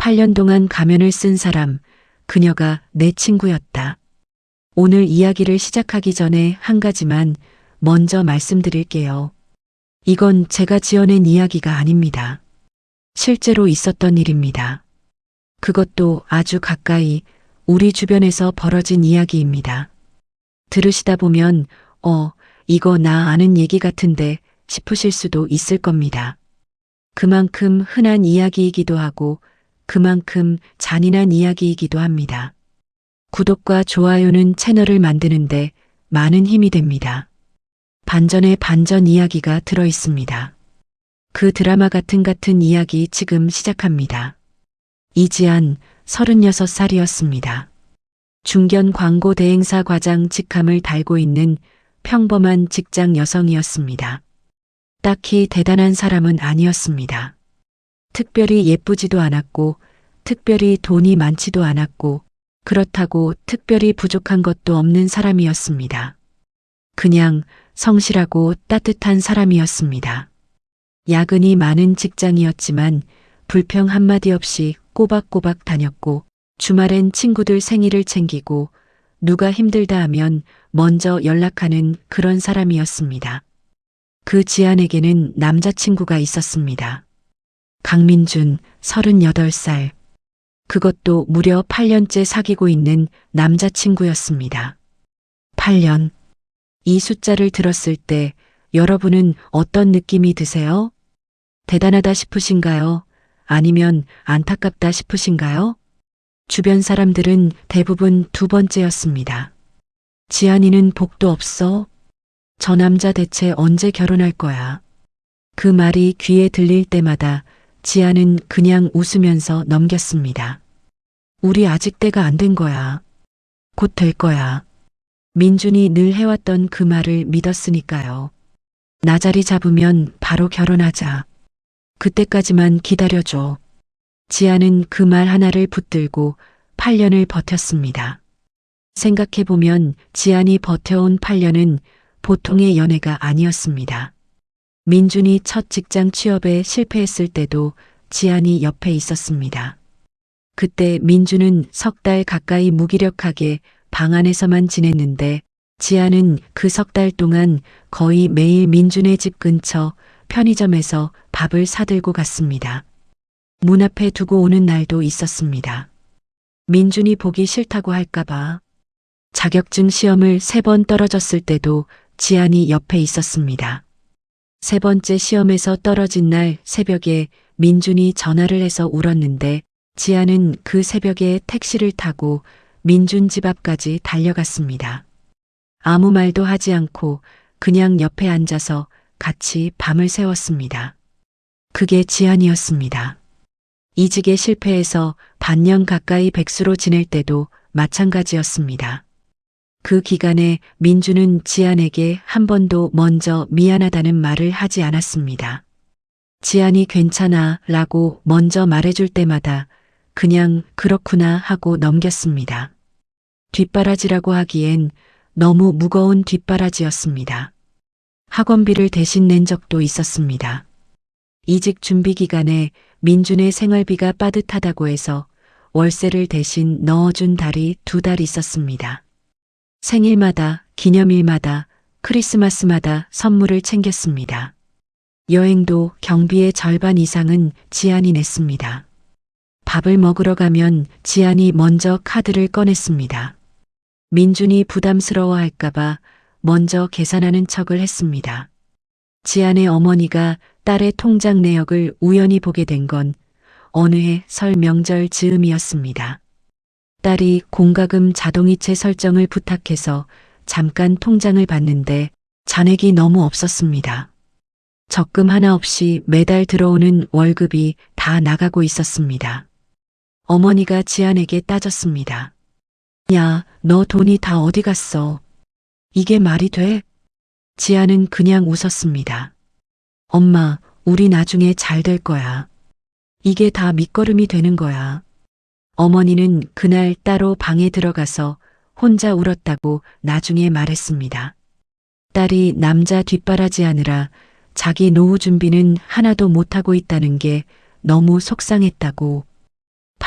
8년 동안 가면을 쓴 사람, 그녀가 내 친구였다. 오늘 이야기를 시작하기 전에 한 가지만 먼저 말씀드릴게요. 이건 제가 지어낸 이야기가 아닙니다. 실제로 있었던 일입니다. 그것도 아주 가까이 우리 주변에서 벌어진 이야기입니다. 들으시다 보면 이거 나 아는 얘기 같은데 싶으실 수도 있을 겁니다. 그만큼 흔한 이야기이기도 하고 그만큼 잔인한 이야기이기도 합니다. 구독과 좋아요는 채널을 만드는데 많은 힘이 됩니다. 반전의 반전 이야기가 들어 있습니다. 그 드라마 같은 이야기 지금 시작합니다. 이지안 36살이었습니다. 중견 광고 대행사 과장 직함을 달고 있는 평범한 직장 여성이었습니다. 딱히 대단한 사람은 아니었습니다. 특별히 예쁘지도 않았고 특별히 돈이 많지도 않았고 그렇다고 특별히 부족한 것도 없는 사람이었습니다. 그냥 성실하고 따뜻한 사람이었습니다. 야근이 많은 직장이었지만 불평 한마디 없이 꼬박꼬박 다녔고 주말엔 친구들 생일을 챙기고 누가 힘들다 하면 먼저 연락하는 그런 사람이었습니다. 그 지안에게는 남자친구가 있었습니다. 강민준 38살. 그것도 무려 8년째 사귀고 있는 남자친구였습니다. 8년. 이 숫자를 들었을 때 여러분은 어떤 느낌이 드세요? 대단하다 싶으신가요? 아니면 안타깝다 싶으신가요? 주변 사람들은 대부분 두 번째였습니다. 지안이는 복도 없어? 저 남자 대체 언제 결혼할 거야? 그 말이 귀에 들릴 때마다 지안은 그냥 웃으면서 넘겼습니다. 우리 아직 때가 안 된 거야. 곧 될 거야. 민준이 늘 해왔던 그 말을 믿었으니까요. 나 자리 잡으면 바로 결혼하자. 그때까지만 기다려줘. 지안은 그 말 하나를 붙들고 8년을 버텼습니다. 생각해보면 지안이 버텨온 8년은 보통의 연애가 아니었습니다. 민준이 첫 직장 취업에 실패했을 때도 지안이 옆에 있었습니다. 그때 민준은 3달 가까이 무기력하게 방 안에서만 지냈는데 지안은 그 3달 동안 거의 매일 민준의 집 근처 편의점에서 밥을 사들고 갔습니다. 문 앞에 두고 오는 날도 있었습니다. 민준이 보기 싫다고 할까봐. 자격증 시험을 3번 떨어졌을 때도 지안이 옆에 있었습니다. 3번째 시험에서 떨어진 날 새벽에 민준이 전화를 해서 울었는데 지안은 그 새벽에 택시를 타고 민준 집 앞까지 달려갔습니다. 아무 말도 하지 않고 그냥 옆에 앉아서 같이 밤을 새웠습니다. 그게 지안이었습니다. 이직에 실패해서 반년 가까이 백수로 지낼 때도 마찬가지였습니다. 그 기간에 민준은 지안에게 한 번도 먼저 미안하다는 말을 하지 않았습니다. 지안이 괜찮아 라고 먼저 말해줄 때마다 그냥 그렇구나 하고 넘겼습니다. 뒷바라지라고 하기엔 너무 무거운 뒷바라지였습니다. 학원비를 대신 낸 적도 있었습니다. 이직 준비 기간에 민준의 생활비가 빠듯하다고 해서 월세를 대신 넣어준 달이 2달 있었습니다. 생일마다, 기념일마다, 크리스마스마다 선물을 챙겼습니다. 여행도 경비의 절반 이상은 지안이 냈습니다. 밥을 먹으러 가면 지안이 먼저 카드를 꺼냈습니다. 민준이 부담스러워할까봐 먼저 계산하는 척을 했습니다. 지안의 어머니가 딸의 통장 내역을 우연히 보게 된 건 어느 해 설 명절 즈음이었습니다. 딸이 공과금 자동이체 설정을 부탁해서 잠깐 통장을 봤는데 잔액이 너무 없었습니다. 적금 하나 없이 매달 들어오는 월급이 다 나가고 있었습니다. 어머니가 지안에게 따졌습니다. 야, 너 돈이 다 어디 갔어? 이게 말이 돼? 지안은 그냥 웃었습니다. 엄마, 우리 나중에 잘 될 거야. 이게 다 밑거름이 되는 거야. 어머니는 그날 따로 방에 들어가서 혼자 울었다고 나중에 말했습니다. 딸이 남자 뒷바라지 하느라 자기 노후 준비는 하나도 못하고 있다는 게 너무 속상했다고.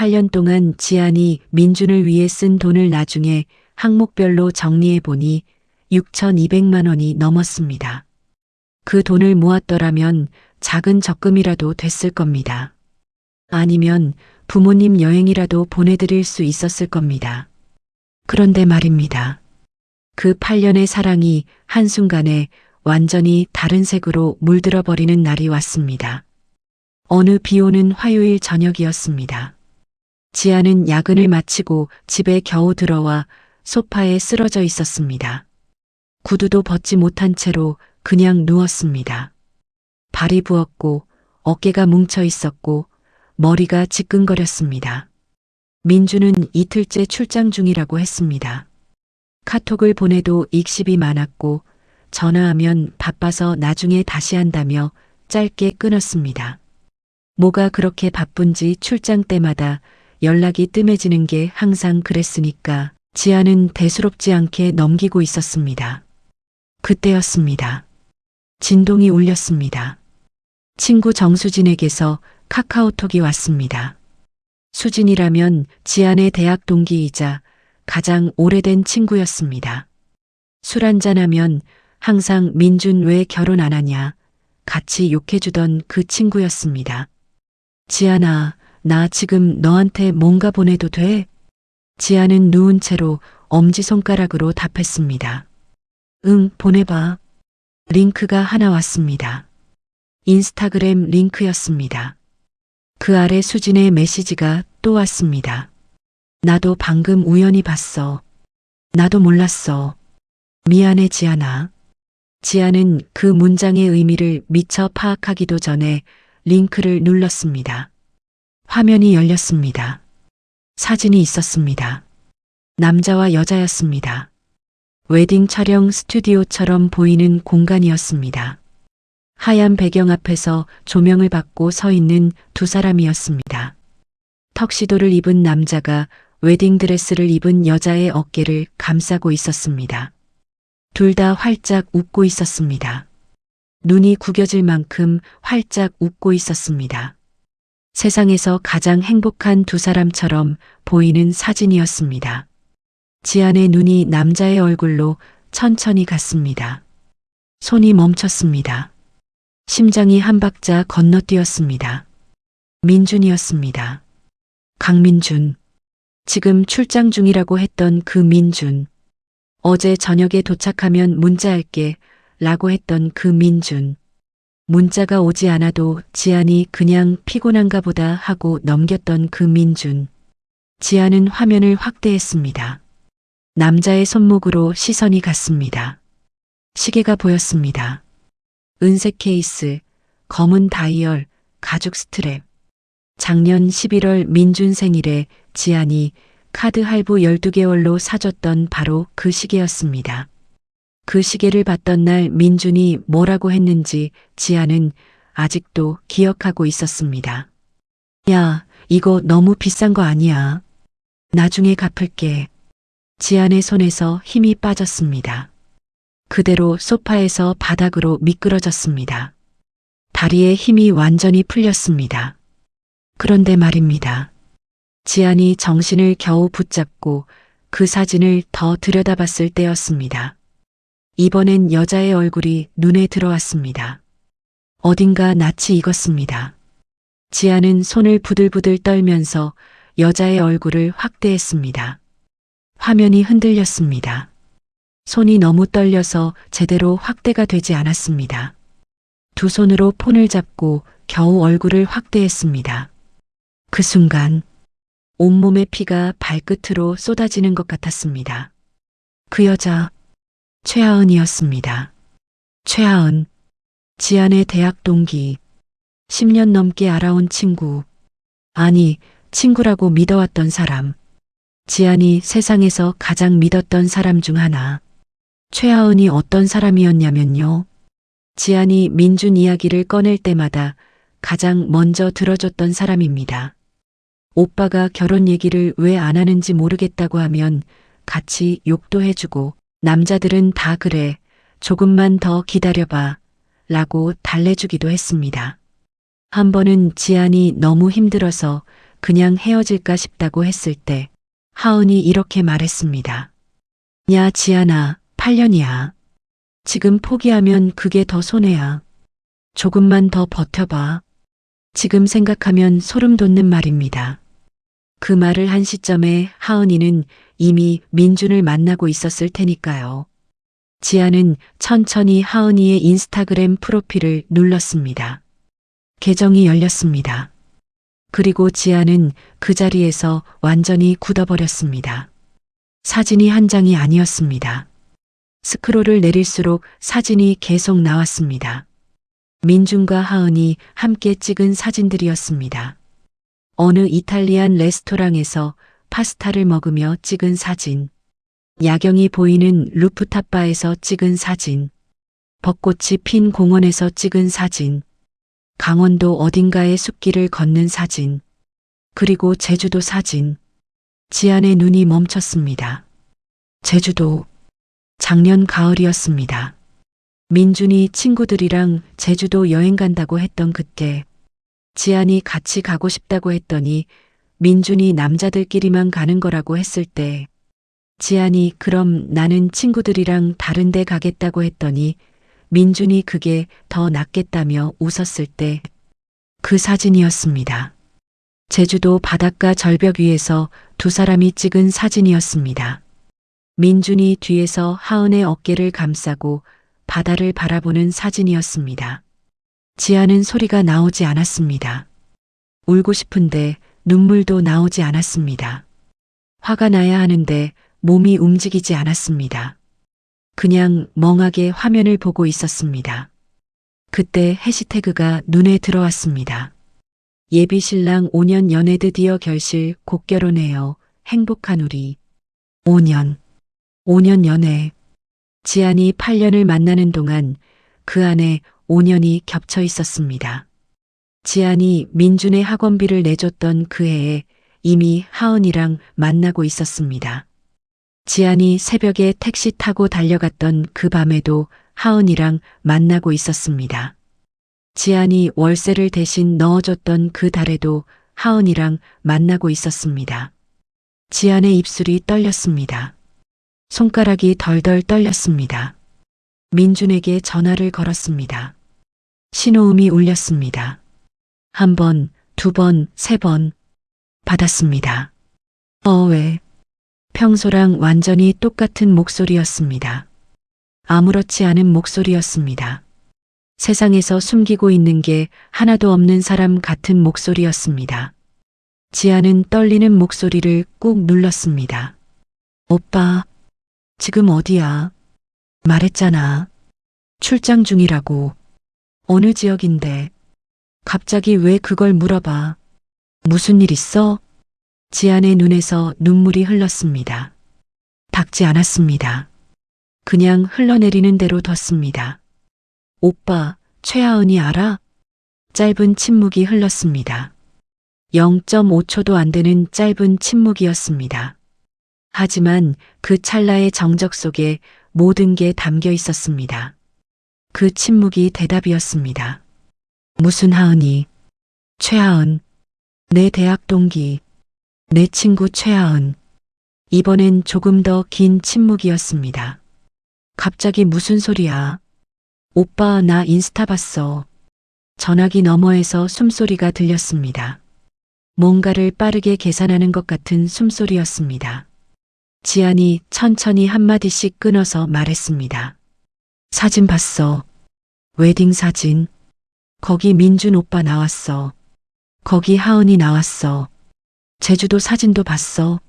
8년 동안 지안이 민준을 위해 쓴 돈을 나중에 항목별로 정리해 보니 6,200만 원이 넘었습니다. 그 돈을 모았더라면 작은 적금이라도 됐을 겁니다. 아니면 부모님 여행이라도 보내드릴 수 있었을 겁니다. 그런데 말입니다. 그 8년의 사랑이 한순간에 완전히 다른 색으로 물들어 버리는 날이 왔습니다. 어느 비오는 화요일 저녁이었습니다. 지아는 야근을 마치고 집에 겨우 들어와 소파에 쓰러져 있었습니다. 구두도 벗지 못한 채로 그냥 누웠습니다. 발이 부었고 어깨가 뭉쳐 있었고 머리가 지끈거렸습니다. 민주는 이틀째 출장 중이라고 했습니다. 카톡을 보내도 익십이 많았고 전화하면 바빠서 나중에 다시 한다며 짧게 끊었습니다. 뭐가 그렇게 바쁜지 출장 때마다 연락이 뜸해지는 게 항상 그랬으니까 지아는 대수롭지 않게 넘기고 있었습니다. 그때였습니다. 진동이 울렸습니다. 친구 정수진에게서 카카오톡이 왔습니다. 수진이라면 지안의 대학 동기이자 가장 오래된 친구였습니다. 술 한잔하면 항상 민준 왜 결혼 안 하냐 같이 욕해주던 그 친구였습니다. 지안아, 나 지금 너한테 뭔가 보내도 돼? 지안은 누운 채로 엄지손가락으로 답했습니다. 응, 보내봐. 링크가 하나 왔습니다. 인스타그램 링크였습니다. 그 아래 수진의 메시지가 또 왔습니다. 나도 방금 우연히 봤어. 나도 몰랐어. 미안해, 지안아. 지안은 그 문장의 의미를 미처 파악하기도 전에 링크를 눌렀습니다. 화면이 열렸습니다. 사진이 있었습니다. 남자와 여자였습니다. 웨딩 촬영 스튜디오처럼 보이는 공간이었습니다. 하얀 배경 앞에서 조명을 받고 서 있는 두 사람이었습니다. 턱시도를 입은 남자가 웨딩 드레스를 입은 여자의 어깨를 감싸고 있었습니다. 둘 다 활짝 웃고 있었습니다. 눈이 구겨질 만큼 활짝 웃고 있었습니다. 세상에서 가장 행복한 두 사람처럼 보이는 사진이었습니다. 지안의 눈이 남자의 얼굴로 천천히 갔습니다. 손이 멈췄습니다. 심장이 한 박자 건너뛰었습니다. 민준이었습니다. 강민준. 지금 출장 중이라고 했던 그 민준. 어제 저녁에 도착하면 문자할게 라고 했던 그 민준. 문자가 오지 않아도 지안이 그냥 피곤한가 보다 하고 넘겼던 그 민준. 지안은 화면을 확대했습니다. 남자의 손목으로 시선이 갔습니다. 시계가 보였습니다. 은색 케이스, 검은 다이얼, 가죽 스트랩. 작년 11월 민준 생일에 지안이 카드 할부 12개월로 사줬던 바로 그 시계였습니다. 그 시계를 봤던 날 민준이 뭐라고 했는지 지안은 아직도 기억하고 있었습니다. 야, 이거 너무 비싼 거 아니야. 나중에 갚을게. 지안의 손에서 힘이 빠졌습니다. 그대로 소파에서 바닥으로 미끄러졌습니다. 다리에 힘이 완전히 풀렸습니다. 그런데 말입니다. 지안이 정신을 겨우 붙잡고 그 사진을 더 들여다봤을 때였습니다. 이번엔 여자의 얼굴이 눈에 들어왔습니다. 어딘가 낯이 익었습니다. 지안은 손을 부들부들 떨면서 여자의 얼굴을 확대했습니다. 화면이 흔들렸습니다. 손이 너무 떨려서 제대로 확대가 되지 않았습니다. 두 손으로 폰을 잡고 겨우 얼굴을 확대했습니다. 그 순간 온몸의 피가 발끝으로 쏟아지는 것 같았습니다. 그 여자 최하은이었습니다. 최하은, 지안의 대학 동기, 10년 넘게 알아온 친구, 아니 친구라고 믿어왔던 사람, 지안이 세상에서 가장 믿었던 사람 중 하나. 최하은이 어떤 사람이었냐면요. 지안이 민준 이야기를 꺼낼 때마다 가장 먼저 들어줬던 사람입니다. 오빠가 결혼 얘기를 왜 안 하는지 모르겠다고 하면 같이 욕도 해주고 남자들은 다 그래. 조금만 더 기다려봐. 라고 달래주기도 했습니다. 한 번은 지안이 너무 힘들어서 그냥 헤어질까 싶다고 했을 때 하은이 이렇게 말했습니다. 야, 지안아, 8년이야. 지금 포기하면 그게 더 손해야. 조금만 더 버텨봐. 지금 생각하면 소름 돋는 말입니다. 그 말을 한 시점에 하은이는 이미 민준을 만나고 있었을 테니까요. 지아는 천천히 하은이의 인스타그램 프로필을 눌렀습니다. 계정이 열렸습니다. 그리고 지아는 그 자리에서 완전히 굳어버렸습니다. 사진이 한 장이 아니었습니다. 스크롤을 내릴수록 사진이 계속 나왔습니다. 민준과 하은이 함께 찍은 사진들이었습니다. 어느 이탈리안 레스토랑에서 파스타를 먹으며 찍은 사진, 야경이 보이는 루프탑 바에서 찍은 사진, 벚꽃이 핀 공원에서 찍은 사진, 강원도 어딘가의 숲길을 걷는 사진, 그리고 제주도 사진. 지안의 눈이 멈췄습니다. 제주도. 작년 가을이었습니다. 민준이 친구들이랑 제주도 여행 간다고 했던 그때, 지안이 같이 가고 싶다고 했더니 민준이 남자들끼리만 가는 거라고 했을 때, 지안이 그럼 나는 친구들이랑 다른 데 가겠다고 했더니 민준이 그게 더 낫겠다며 웃었을 때, 그 사진이었습니다. 제주도 바닷가 절벽 위에서 두 사람이 찍은 사진이었습니다. 민준이 뒤에서 하은의 어깨를 감싸고 바다를 바라보는 사진이었습니다. 지아는 소리가 나오지 않았습니다. 울고 싶은데 눈물도 나오지 않았습니다. 화가 나야 하는데 몸이 움직이지 않았습니다. 그냥 멍하게 화면을 보고 있었습니다. 그때 해시태그가 눈에 들어왔습니다. 예비 신랑 5년 연애 드디어 결실 곧 결혼해요. 행복한 우리. 5년 연애. 지안이 8년을 만나는 동안 그 안에 5년이 겹쳐 있었습니다. 지안이 민준의 학원비를 내줬던 그 해에 이미 하은이랑 만나고 있었습니다. 지안이 새벽에 택시 타고 달려갔던 그 밤에도 하은이랑 만나고 있었습니다. 지안이 월세를 대신 넣어줬던 그 달에도 하은이랑 만나고 있었습니다. 지안의 입술이 떨렸습니다. 손가락이 덜덜 떨렸습니다. 민준에게 전화를 걸었습니다. 신호음이 울렸습니다. 한 번, 두 번, 세 번 받았습니다. 왜? 평소랑 완전히 똑같은 목소리였습니다. 아무렇지 않은 목소리였습니다. 세상에서 숨기고 있는 게 하나도 없는 사람 같은 목소리였습니다. 지아는 떨리는 목소리를 꾹 눌렀습니다. 오빠, 지금 어디야? 말했잖아. 출장 중이라고. 어느 지역인데? 갑자기 왜 그걸 물어봐? 무슨 일 있어? 지안의 눈에서 눈물이 흘렀습니다. 닦지 않았습니다. 그냥 흘러내리는 대로 뒀습니다. 오빠, 최하은이 알아? 짧은 침묵이 흘렀습니다. 0.5초도 안 되는 짧은 침묵이었습니다. 하지만 그 찰나의 정적 속에 모든 게 담겨 있었습니다. 그 침묵이 대답이었습니다. 무슨 하은이? 최하은. 내 대학 동기. 내 친구 최하은. 이번엔 조금 더 긴 침묵이었습니다. 갑자기 무슨 소리야? 오빠, 나 인스타 봤어. 전화기 너머에서 숨소리가 들렸습니다. 뭔가를 빠르게 계산하는 것 같은 숨소리였습니다. 지안이 천천히 한마디씩 끊어서 말했습니다. 사진 봤어. 웨딩 사진. 거기 민준 오빠 나왔어. 거기 하은이 나왔어. 제주도 사진도 봤어.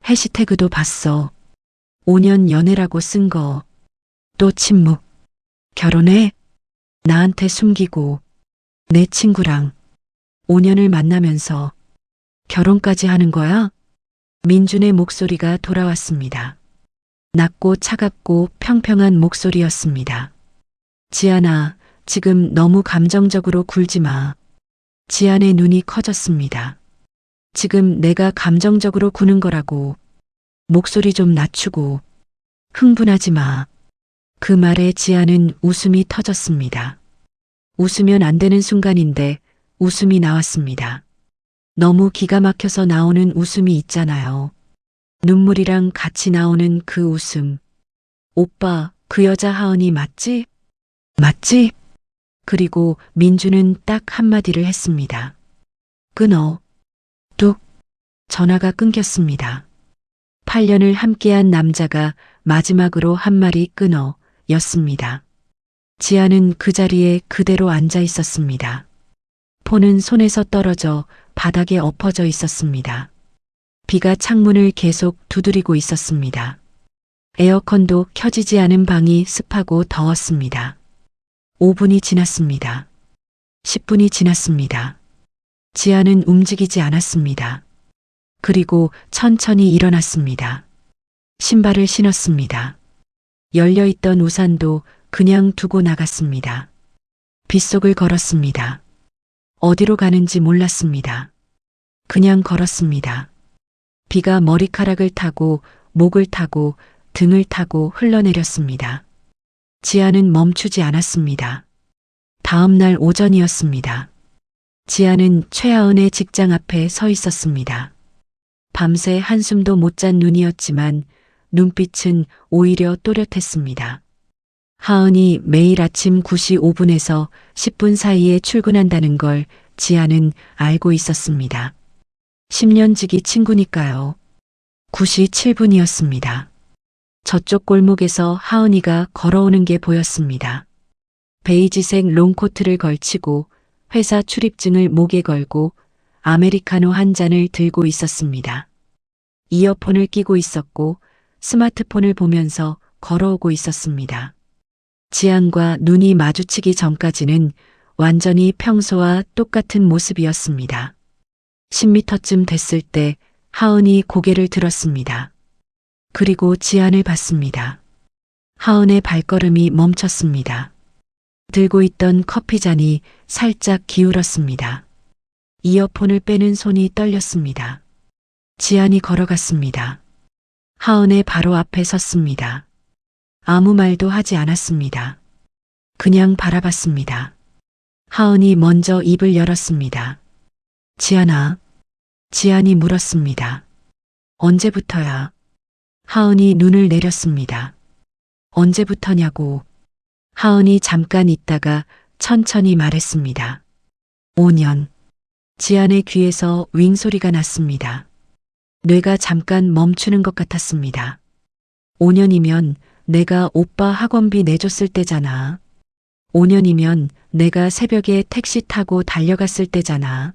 해시태그도 봤어. 5년 연애라고 쓴 거. 또 침묵. 결혼해? 나한테 숨기고. 내 친구랑 5년을 만나면서 결혼까지 하는 거야? 민준의 목소리가 돌아왔습니다. 낮고 차갑고 평평한 목소리였습니다. 지안아, 지금 너무 감정적으로 굴지 마. 지안의 눈이 커졌습니다. 지금 내가 감정적으로 구는 거라고. 목소리 좀 낮추고. 흥분하지 마. 그 말에 지안은 웃음이 터졌습니다. 웃으면 안 되는 순간인데 웃음이 나왔습니다. 너무 기가 막혀서 나오는 웃음이 있잖아요. 눈물이랑 같이 나오는 그 웃음. 오빠, 그 여자 하은이 맞지? 맞지? 그리고 민주는 딱 한마디를 했습니다. 끊어. 뚝. 전화가 끊겼습니다. 8년을 함께한 남자가 마지막으로 한 말이 끊어 였습니다. 지아는 그 자리에 그대로 앉아 있었습니다. 폰은 손에서 떨어져 바닥에 엎어져 있었습니다. 비가 창문을 계속 두드리고 있었습니다. 에어컨도 켜지지 않은 방이 습하고 더웠습니다. 5분이 지났습니다. 10분이 지났습니다. 지아는 움직이지 않았습니다. 그리고 천천히 일어났습니다. 신발을 신었습니다. 열려있던 우산도 그냥 두고 나갔습니다. 빗속을 걸었습니다. 어디로 가는지 몰랐습니다. 그냥 걸었습니다. 비가 머리카락을 타고 목을 타고 등을 타고 흘러내렸습니다. 지아는 멈추지 않았습니다. 다음 날 오전이었습니다. 지아는 최하은의 직장 앞에 서 있었습니다. 밤새 한숨도 못 잔 눈이었지만 눈빛은 오히려 또렷했습니다. 하은이 매일 아침 9시 5분에서 10분 사이에 출근한다는 걸 지아는 알고 있었습니다. 10년 지기 친구니까요. 9시 7분이었습니다. 저쪽 골목에서 하은이가 걸어오는 게 보였습니다. 베이지색 롱코트를 걸치고 회사 출입증을 목에 걸고 아메리카노 한 잔을 들고 있었습니다. 이어폰을 끼고 있었고 스마트폰을 보면서 걸어오고 있었습니다. 지안과 눈이 마주치기 전까지는 완전히 평소와 똑같은 모습이었습니다. 10m쯤 됐을 때 하은이 고개를 들었습니다. 그리고 지안을 봤습니다. 하은의 발걸음이 멈췄습니다. 들고 있던 커피잔이 살짝 기울었습니다. 이어폰을 빼는 손이 떨렸습니다. 지안이 걸어갔습니다. 하은의 바로 앞에 섰습니다. 아무 말도 하지 않았습니다. 그냥 바라봤습니다. 하은이 먼저 입을 열었습니다. 지안아. 지안이 물었습니다. 언제부터야? 하은이 눈을 내렸습니다. 언제부터냐고. 하은이 잠깐 있다가 천천히 말했습니다. 5년. 지안의 귀에서 윙 소리가 났습니다. 뇌가 잠깐 멈추는 것 같았습니다. 5년이면 내가 오빠 학원비 내줬을 때잖아. 5년이면 내가 새벽에 택시 타고 달려갔을 때잖아.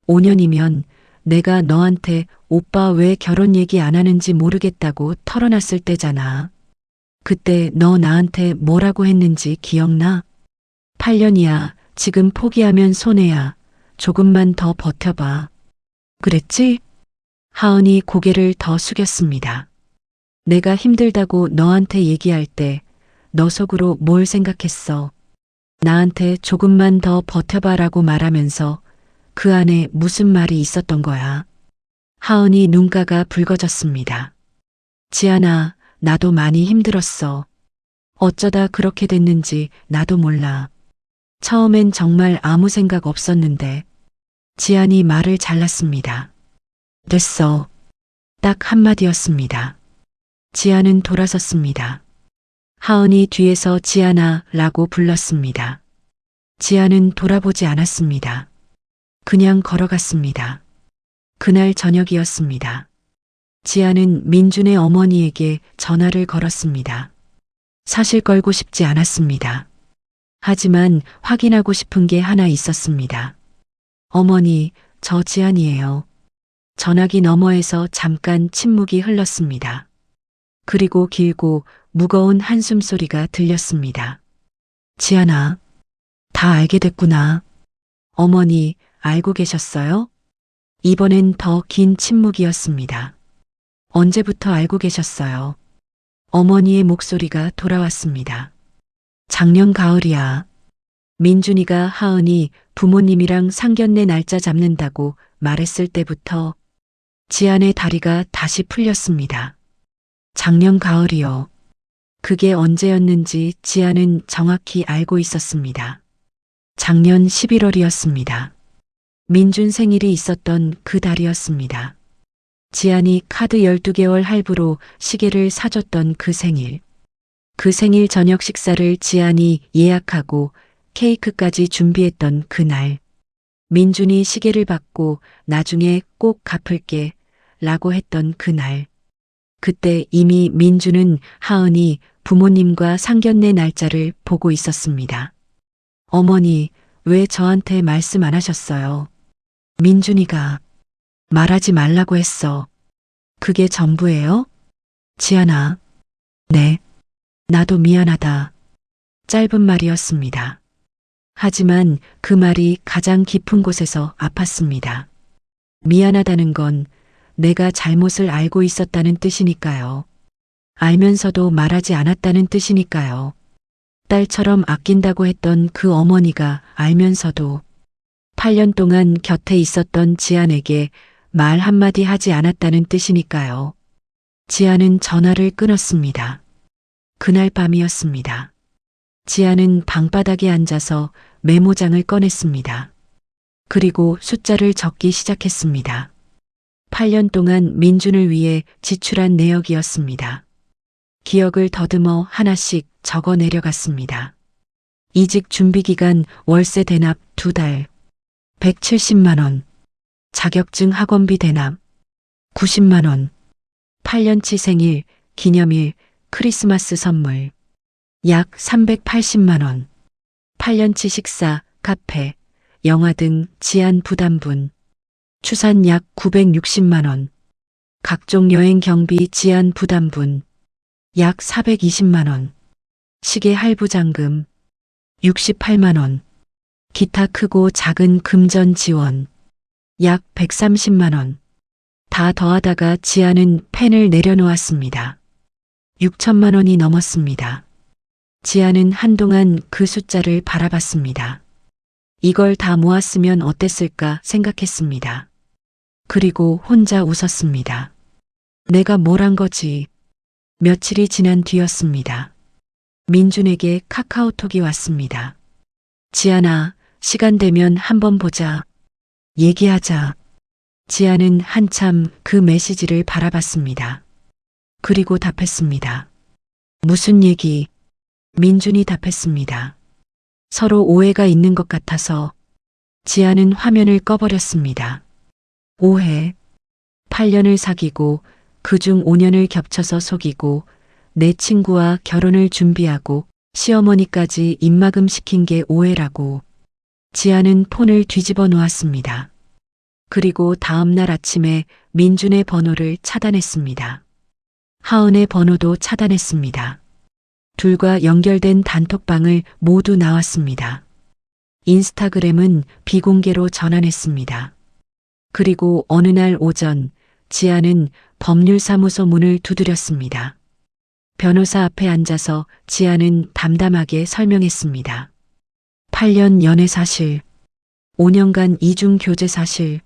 5년이면 내가 너한테 오빠 왜 결혼 얘기 안 하는지 모르겠다고 털어놨을 때잖아. 그때 너 나한테 뭐라고 했는지 기억나? 8년이야. 지금 포기하면 손해야. 조금만 더 버텨봐. 그랬지? 하은이 고개를 더 숙였습니다. 내가 힘들다고 너한테 얘기할 때 너 속으로 뭘 생각했어? 나한테 조금만 더 버텨봐라고 말하면서 그 안에 무슨 말이 있었던 거야? 하은이 눈가가 붉어졌습니다. 지안아, 나도 많이 힘들었어. 어쩌다 그렇게 됐는지 나도 몰라. 처음엔 정말 아무 생각 없었는데. 지안이 말을 잘랐습니다. 됐어. 딱 한마디였습니다. 지안은 돌아섰습니다. 하은이 뒤에서 지안아 라고 불렀습니다. 지안은 돌아보지 않았습니다. 그냥 걸어갔습니다. 그날 저녁이었습니다. 지안은 민준의 어머니에게 전화를 걸었습니다. 사실 걸고 싶지 않았습니다. 하지만 확인하고 싶은 게 하나 있었습니다. 어머니, 저 지안이에요. 전화기 너머에서 잠깐 침묵이 흘렀습니다. 그리고 길고 무거운 한숨 소리가 들렸습니다. 지안아, 다 알게 됐구나. 어머니, 알고 계셨어요? 이번엔 더 긴 침묵이었습니다. 언제부터 알고 계셨어요? 어머니의 목소리가 돌아왔습니다. 작년 가을이야. 민준이가 하은이 부모님이랑 상견례 날짜 잡는다고 말했을 때부터 지안의 다리가 다시 풀렸습니다. 작년 가을이요. 그게 언제였는지 지안은 정확히 알고 있었습니다. 작년 11월이었습니다. 민준 생일이 있었던 그 달이었습니다. 지안이 카드 12개월 할부로 시계를 사줬던 그 생일. 그 생일 저녁 식사를 지안이 예약하고 케이크까지 준비했던 그날. 민준이 시계를 받고 나중에 꼭 갚을게 라고 했던 그날. 그때 이미 민준은 하은이 부모님과 상견례 날짜를 보고 있었습니다. 어머니, 왜 저한테 말씀 안 하셨어요? 민준이가 말하지 말라고 했어. 그게 전부예요? 지안아. 네. 나도 미안하다. 짧은 말이었습니다. 하지만 그 말이 가장 깊은 곳에서 아팠습니다. 미안하다는 건 내가 잘못을 알고 있었다는 뜻이니까요. 알면서도 말하지 않았다는 뜻이니까요. 딸처럼 아낀다고 했던 그 어머니가 알면서도 8년 동안 곁에 있었던 지안에게 말 한마디 하지 않았다는 뜻이니까요. 지안은 전화를 끊었습니다. 그날 밤이었습니다. 지안은 방바닥에 앉아서 메모장을 꺼냈습니다. 그리고 숫자를 적기 시작했습니다. 8년 동안 민준을 위해 지출한 내역이었습니다. 기억을 더듬어 하나씩 적어 내려갔습니다. 이직 준비기간 월세 대납 2달, 170만 원, 자격증 학원비 대납 90만 원, 8년치 생일, 기념일, 크리스마스 선물 약 380만 원, 8년치 식사, 카페, 영화 등 지안 부담분, 추산 약 960만 원, 각종 여행 경비 지안 부담분, 약 420만 원, 시계 할부 잔금, 68만 원, 기타 크고 작은 금전 지원, 약 130만 원, 다 더하다가 지안은 펜을 내려놓았습니다. 6천만 원이 넘었습니다. 지안은 한동안 그 숫자를 바라봤습니다. 이걸 다 모았으면 어땠을까 생각했습니다. 그리고 혼자 웃었습니다. 내가 뭘 한 거지. 며칠이 지난 뒤였습니다. 민준에게 카카오톡이 왔습니다. 지안아, 시간 되면 한번 보자. 얘기하자. 지안은 한참 그 메시지를 바라봤습니다. 그리고 답했습니다. 무슨 얘기? 민준이 답했습니다. 서로 오해가 있는 것 같아서. 지안은 화면을 꺼버렸습니다. 오해. 8년을 사귀고 그중 5년을 겹쳐서 속이고 내 친구와 결혼을 준비하고 시어머니까지 입막음 시킨 게 오해라고. 지안은 폰을 뒤집어 놓았습니다. 그리고 다음 날 아침에 민준의 번호를 차단했습니다. 하은의 번호도 차단했습니다. 둘과 연결된 단톡방을 모두 나왔습니다. 인스타그램은 비공개로 전환했습니다. 그리고 어느 날 오전 지안은 법률사무소 문을 두드렸습니다. 변호사 앞에 앉아서 지안은 담담하게 설명했습니다. 8년 연애 사실, 5년간 이중 교제 사실,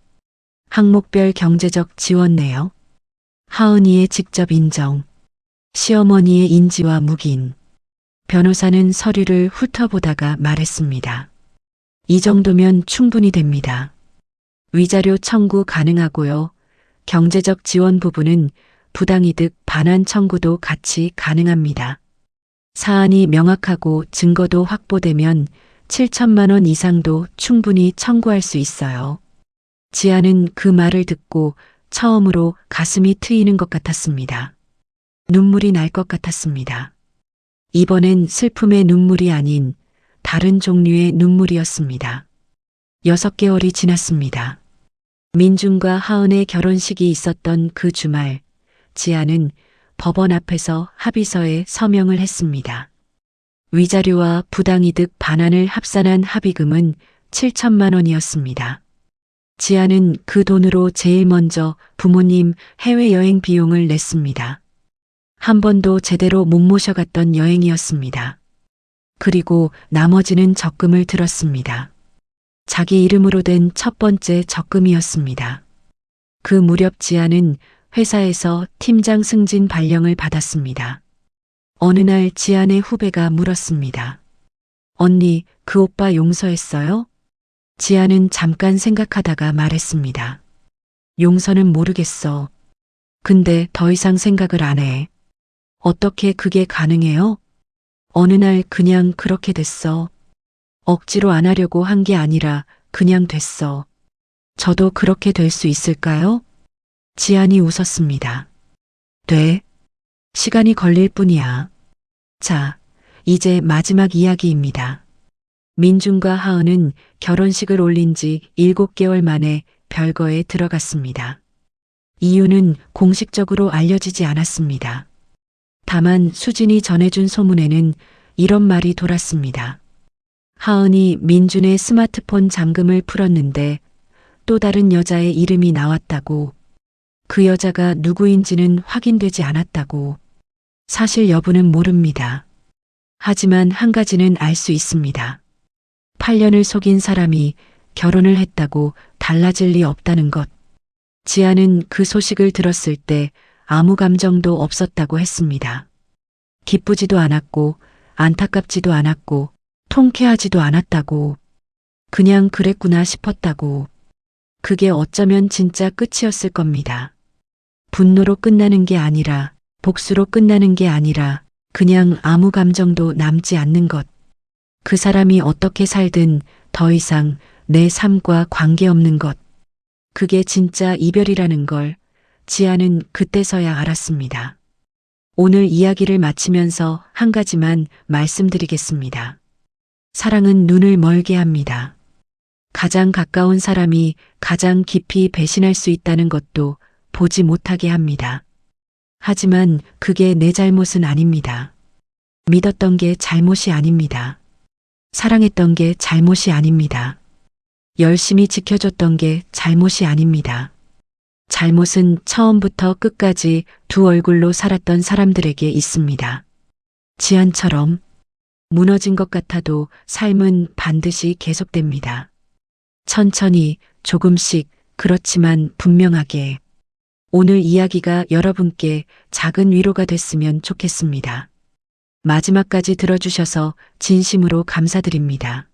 항목별 경제적 지원 내역, 하은이의 직접 인정, 시어머니의 인지와 묵인. 변호사는 서류를 훑어보다가 말했습니다. 이 정도면 충분히 됩니다. 위자료 청구 가능하고요. 경제적 지원 부분은 부당이득 반환 청구도 같이 가능합니다. 사안이 명확하고 증거도 확보되면 7천만 원 이상도 충분히 청구할 수 있어요. 지안은 그 말을 듣고 처음으로 가슴이 트이는 것 같았습니다. 눈물이 날 것 같았습니다. 이번엔 슬픔의 눈물이 아닌 다른 종류의 눈물이었습니다. 6개월이 지났습니다. 민준과 하은의 결혼식이 있었던 그 주말, 지안은 법원 앞에서 합의서에 서명을 했습니다. 위자료와 부당이득 반환을 합산한 합의금은 7천만 원이었습니다. 지안은 그 돈으로 제일 먼저 부모님 해외여행 비용을 냈습니다. 한 번도 제대로 못 모셔갔던 여행이었습니다. 그리고 나머지는 적금을 들었습니다. 자기 이름으로 된 첫 번째 적금이었습니다. 그 무렵 지안은 회사에서 팀장 승진 발령을 받았습니다. 어느 날 지안의 후배가 물었습니다. 언니, 그 오빠 용서했어요? 지아는 잠깐 생각하다가 말했습니다. 용서는 모르겠어. 근데 더 이상 생각을 안 해. 어떻게 그게 가능해요? 어느 날 그냥 그렇게 됐어. 억지로 안 하려고 한 게 아니라 그냥 됐어. 저도 그렇게 될 수 있을까요? 지안이 웃었습니다. 돼. 시간이 걸릴 뿐이야. 자, 이제 마지막 이야기입니다. 민준과 하은은 결혼식을 올린 지 7개월 만에 별거에 들어갔습니다. 이유는 공식적으로 알려지지 않았습니다. 다만 수진이 전해준 소문에는 이런 말이 돌았습니다. 하은이 민준의 스마트폰 잠금을 풀었는데 또 다른 여자의 이름이 나왔다고, 그 여자가 누구인지는 확인되지 않았다고. 사실 여부는 모릅니다. 하지만 한 가지는 알 수 있습니다. 8년을 속인 사람이 결혼을 했다고 달라질 리 없다는 것. 지아는 그 소식을 들었을 때 아무 감정도 없었다고 했습니다. 기쁘지도 않았고 안타깝지도 않았고 통쾌하지도 않았다고. 그냥 그랬구나 싶었다고. 그게 어쩌면 진짜 끝이었을 겁니다. 분노로 끝나는 게 아니라, 복수로 끝나는 게 아니라 그냥 아무 감정도 남지 않는 것. 그 사람이 어떻게 살든 더 이상 내 삶과 관계없는 것. 그게 진짜 이별이라는 걸 지아는 그때서야 알았습니다. 오늘 이야기를 마치면서 한 가지만 말씀드리겠습니다. 사랑은 눈을 멀게 합니다. 가장 가까운 사람이 가장 깊이 배신할 수 있다는 것도 보지 못하게 합니다. 하지만 그게 내 잘못은 아닙니다. 믿었던 게 잘못이 아닙니다. 사랑했던 게 잘못이 아닙니다. 열심히 지켜줬던 게 잘못이 아닙니다. 잘못은 처음부터 끝까지 두 얼굴로 살았던 사람들에게 있습니다. 지안처럼 무너진 것 같아도 삶은 반드시 계속됩니다. 천천히, 조금씩, 그렇지만 분명하게. 오늘 이야기가 여러분께 작은 위로가 됐으면 좋겠습니다. 마지막까지 들어주셔서 진심으로 감사드립니다.